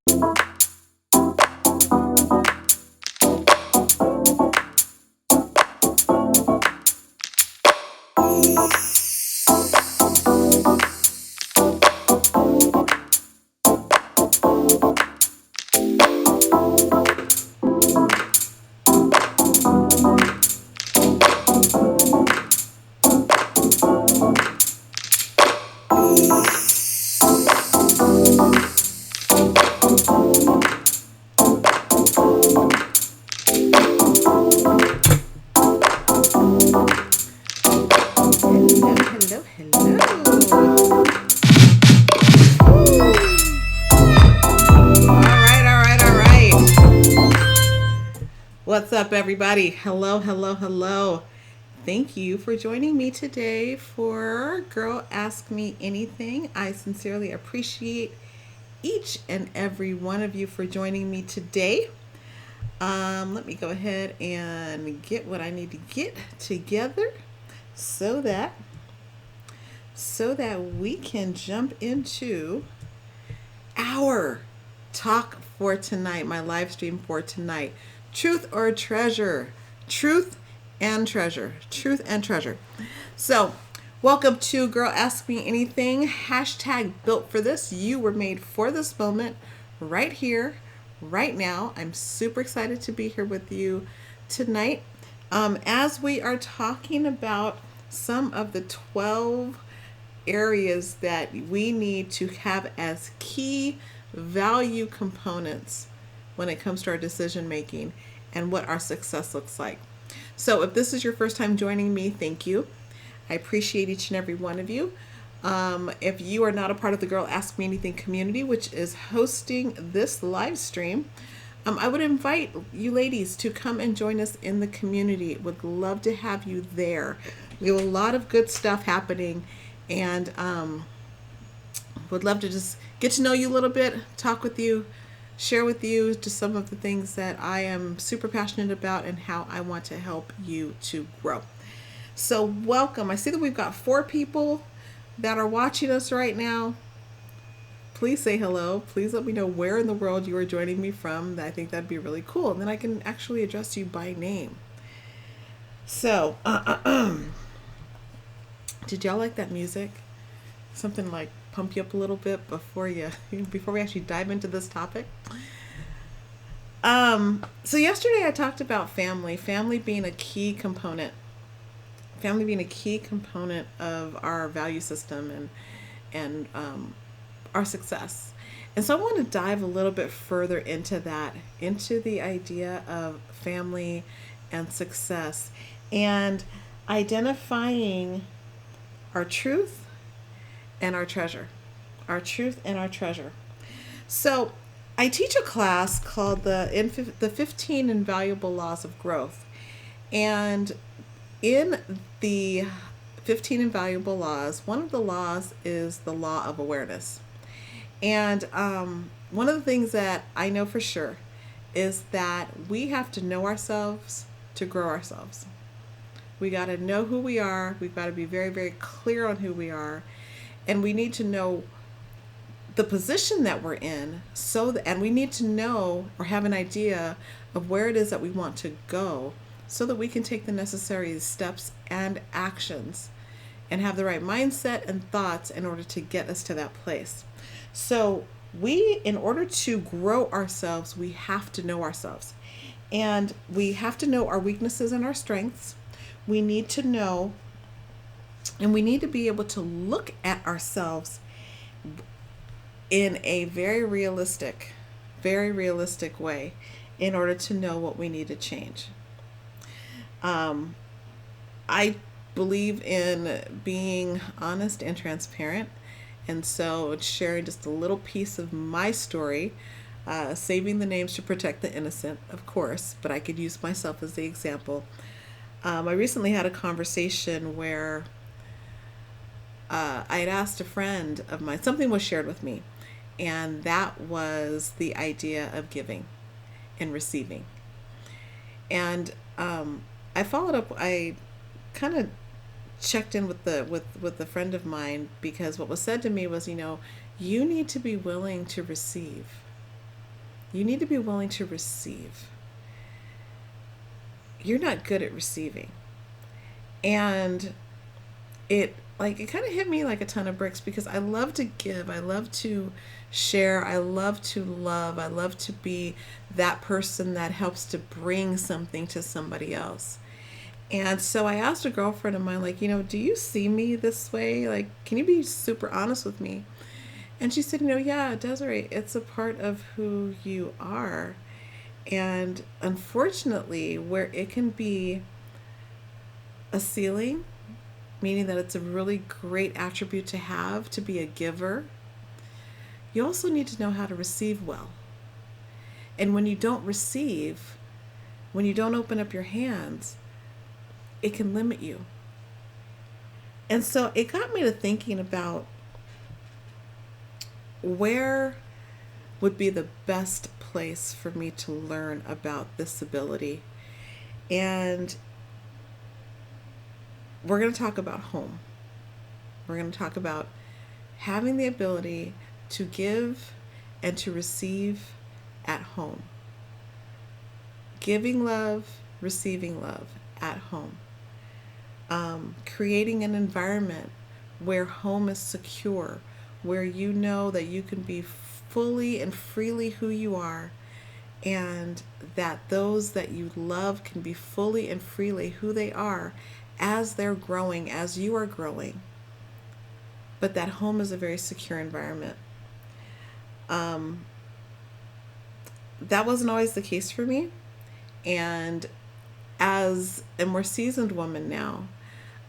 Hello, hello. All right. What's up, everybody? Hello, hello, hello. Thank you for joining me today for Girl Ask Me Anything. I sincerely appreciate each and every one of you for joining me today. Let me go ahead and get what I need to get together so that we can jump into our talk for tonight, my live stream for tonight. Truth or treasure? Truth and treasure. Truth and treasure. So, welcome to Girl Ask Me Anything. Hashtag built for this. You were made for this moment right here, right now. I'm super excited to be here with you tonight as we are talking about some of the 12 areas that we need to have as key value components when it comes to our decision making and what our success looks like. So if this is your first time joining me, thank you. I appreciate each and every one of you. If you are not a part of the Girl Ask Me Anything community, which is hosting this live stream, I would invite you ladies to come and join us in the community. Would love to have you there. We have a lot of good stuff happening, and would love to just get to know you a little bit, talk with you, share with you just some of the things that I am super passionate about and how I want to help you to grow. So welcome. I see that we've got 4 people that are watching us right now. Please say hello. Please let me know where in the world you are joining me from. I think that'd be really cool. And then I can actually address you by name. So, did y'all like that music? Something like pump you up a little bit before we actually dive into this topic. So yesterday I talked about family being a key component. Family being a key component of our value system and our success. And so I want to dive a little bit further into that, into the idea of family and success and identifying our truth and our treasure. Our truth and our treasure. So I teach a class called the 15 Invaluable Laws of Growth. And in the 15 Invaluable Laws, one of the laws is the law of awareness. And one of the things that I know for sure is that we have to know ourselves to grow ourselves. We got to know who we are. We've got to be very, very clear on who we are. And we need to know the position that we're in, and we need to know or have an idea of where it is that we want to go so that we can take the necessary steps and actions and have the right mindset and thoughts in order to get us to that place. So in order to grow ourselves, we have to know ourselves. And we have to know our weaknesses and our strengths. We need to know, and we need to be able to look at ourselves in a very realistic way in order to know what we need to change. I believe in being honest and transparent. And so sharing just a little piece of my story, saving the names to protect the innocent, of course, but I could use myself as the example. I recently had a conversation where I had asked a friend of mine, something was shared with me, and that was the idea of giving and receiving. And I followed up, I kind of checked in with the friend of mine, because what was said to me was, you need to be willing to receive. You need to be willing to receive. You're not good at receiving. And it kind of hit me like a ton of bricks, because I love to give, I love to share, I love to love, I love to be that person that helps to bring something to somebody else. And so I asked a girlfriend of mine, like, do you see me this way? Like, can you be super honest with me? And she said, yeah, Desiree, it's a part of who you are. And unfortunately, where it can be a ceiling, meaning that it's a really great attribute to have, to be a giver, you also need to know how to receive well. And when you don't receive, when you don't open up your hands, it can limit you. And so it got me to thinking about where would be the best place for me to learn about this ability. And we're going to talk about home. We're going to talk about having the ability to give and to receive at home. Giving love, receiving love at home. Creating an environment where home is secure, where you know that you can be fully and freely who you are, and that those that you love can be fully and freely who they are as they're growing, as you are growing. But that home is a very secure environment. That wasn't always the case for me. And as a more seasoned woman now,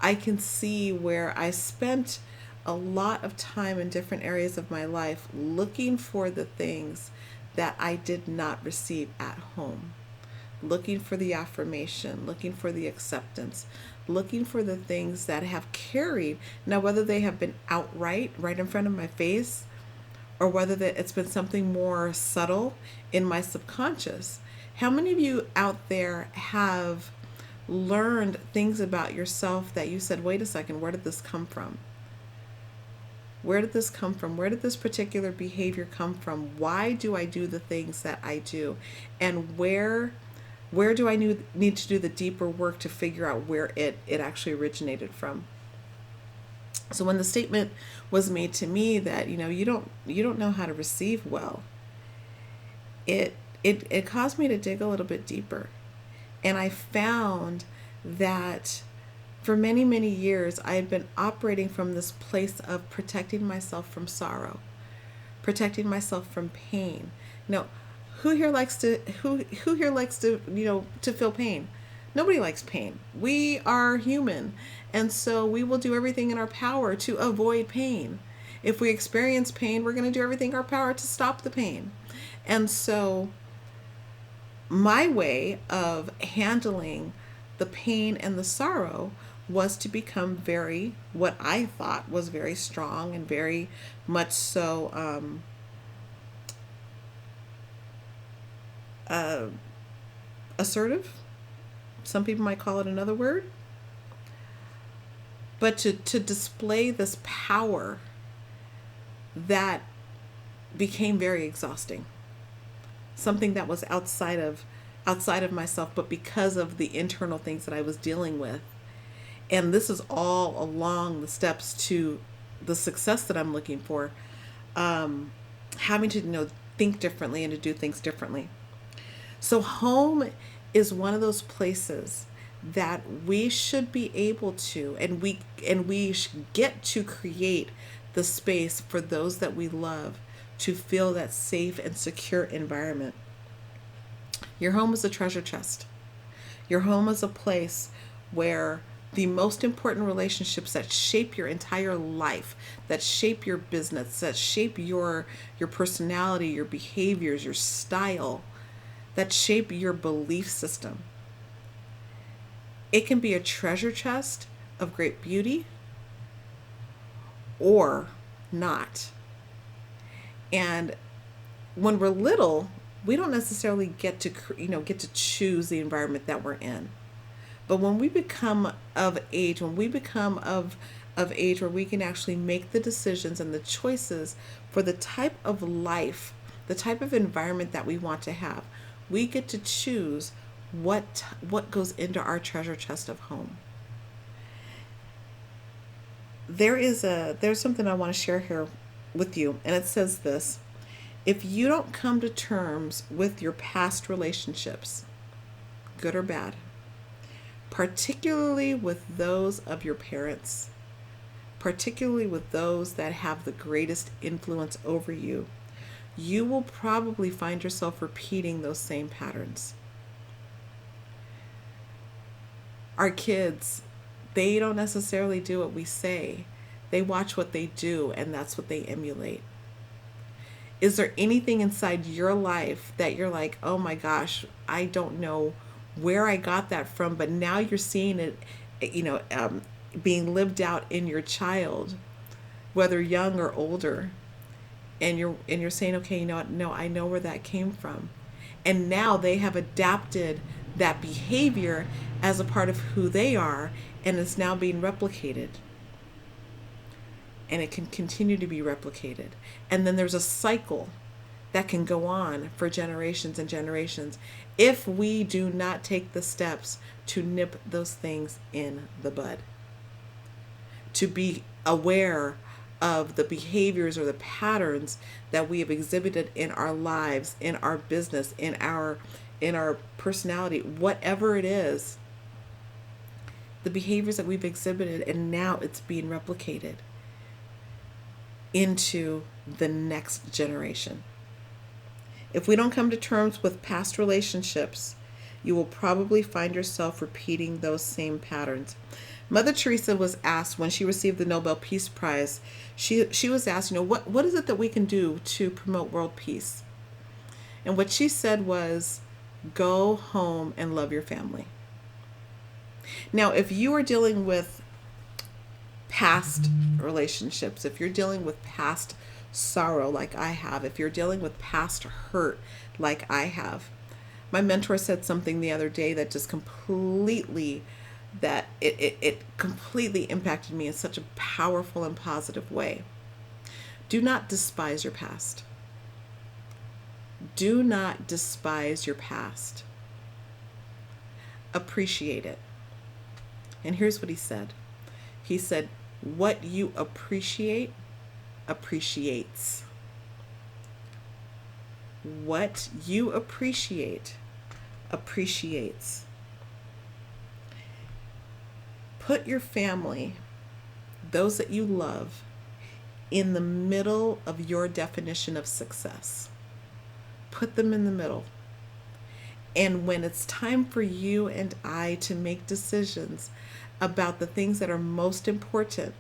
I can see where I spent a lot of time in different areas of my life looking for the things that I did not receive at home. Looking for the affirmation, looking for the acceptance, looking for the things that have carried. Now, whether they have been outright, right in front of my face, or whether that it's been something more subtle in my subconscious. How many of you out there have learned things about yourself that you said, wait a second, where did this come from? Where did this come from? Where did this particular behavior come from? Why do I do the things that I do? And where do I need to do the deeper work to figure out where it actually originated from? So when the statement was made to me that, you don't know how to receive well, it caused me to dig a little bit deeper. And I found that for many, many years, I had been operating from this place of protecting myself from sorrow, protecting myself from pain. Now, who here likes to to feel pain? Nobody likes pain. We are human, and so we will do everything in our power to avoid pain. If we experience pain, we're going to do everything in our power to stop the pain. And so my way of handling the pain and the sorrow was to become what I thought was very strong and very much so assertive. Some people might call it another word. But to display this power that became very exhausting. Something that was outside of myself, but because of the internal things that I was dealing with. And this is all along the steps to the success that I'm looking for. Having to think differently and to do things differently. So home is one of those places that we should be able to, and we should get to create the space for those that we love to feel that safe and secure environment. Your home is a treasure chest. Your home is a place where the most important relationships that shape your entire life, that shape your business, that shape your personality, your behaviors, your style, that shape your belief system. It can be a treasure chest of great beauty or not. And when we're little, we don't necessarily get to choose the environment that we're in. But when we become of age, where we can actually make the decisions and the choices for the type of life the type of environment that we want to have. We get to choose what goes into our treasure chest of home. There's something I want to share here with you, and it says this: if you don't come to terms with your past relationships, good or bad, particularly with those of your parents, particularly with those that have the greatest influence over you, you will probably find yourself repeating those same patterns. Our kids, they don't necessarily do what we say. They watch what they do, and that's what they emulate. Is there anything inside your life that you're like, oh my gosh, I don't know where I got that from, but now you're seeing it, being lived out in your child, whether young or older, and you're saying, okay, you know what? No, I know where that came from, and now they have adapted that behavior as a part of who they are, and it's now being replicated. And it can continue to be replicated. And then there's a cycle that can go on for generations and generations if we do not take the steps to nip those things in the bud. To be aware of the behaviors or the patterns that we have exhibited in our lives, in our business, in our personality, whatever it is, the behaviors that we've exhibited, and now it's being replicated into the next generation. If we don't come to terms with past relationships, you will probably find yourself repeating those same patterns. Mother Teresa was asked when she received the Nobel Peace Prize, she was asked, what is it that we can do to promote world peace? And what she said was, go home and love your family. Now, if you are dealing with past relationships, if you're dealing with past sorrow like I have, if you're dealing with past hurt like I have, my mentor said something the other day that just completely impacted me in such a powerful and positive way. Do not despise your past. Do not despise your past. Appreciate it. And here's what he said. He said, what you appreciate appreciates. What you appreciate appreciates. Put your family, those that you love, in the middle of your definition of success. Put them in the middle. And when it's time for you and I to make decisions about the things that are most important,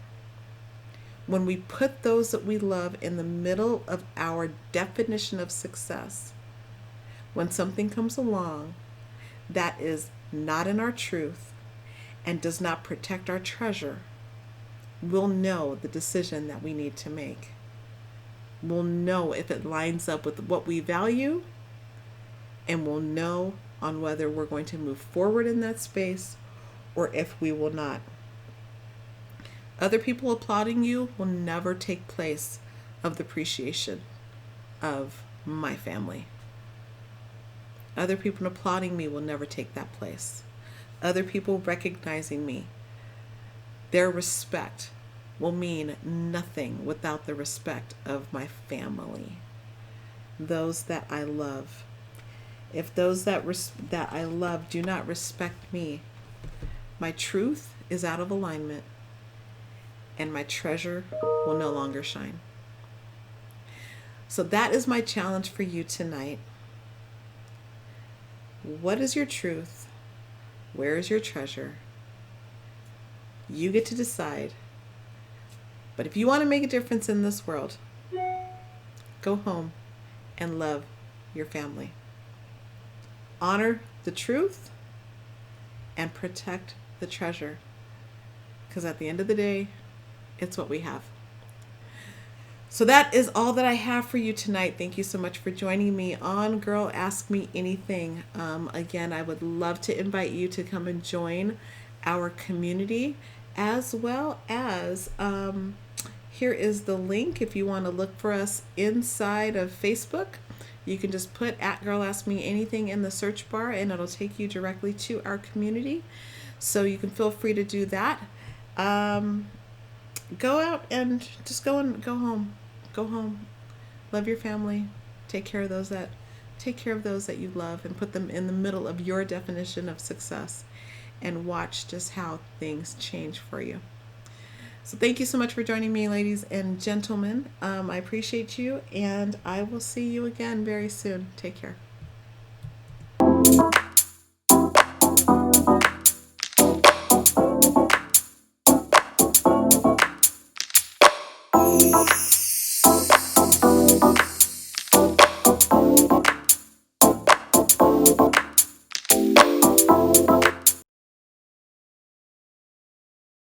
when we put those that we love in the middle of our definition of success, when something comes along that is not in our truth and does not protect our treasure, we'll know the decision that we need to make. We'll know if it lines up with what we value, and we'll know on whether we're going to move forward in that space or if we will not. Other people applauding you will never take place of the appreciation of my family. Other people applauding me will never take that place. Other people recognizing me, their respect will mean nothing without the respect of my family, those that I love. If those that I love do not respect me, my truth is out of alignment, and my treasure will no longer shine. So that is my challenge for you tonight. What is your truth? Where is your treasure? You get to decide. But if you want to make a difference in this world, go home and love your family. Honor the truth and protect the treasure. Because at the end of the day, it's what we have. So that is all that I have for you tonight. Thank you so much for joining me on Girl Ask Me Anything. Again, I would love to invite you to come and join our community, as well as here is the link if you want to look for us inside of Facebook. You can just put at Girl Ask Me Anything in the search bar and it'll take you directly to our community. So you can feel free to do that. Go out and just go home. Go home. Love your family. Take care of those that you love and put them in the middle of your definition of success and watch just how things change for you. So thank you so much for joining me, ladies and gentlemen. I appreciate you, and I will see you again very soon. Take care.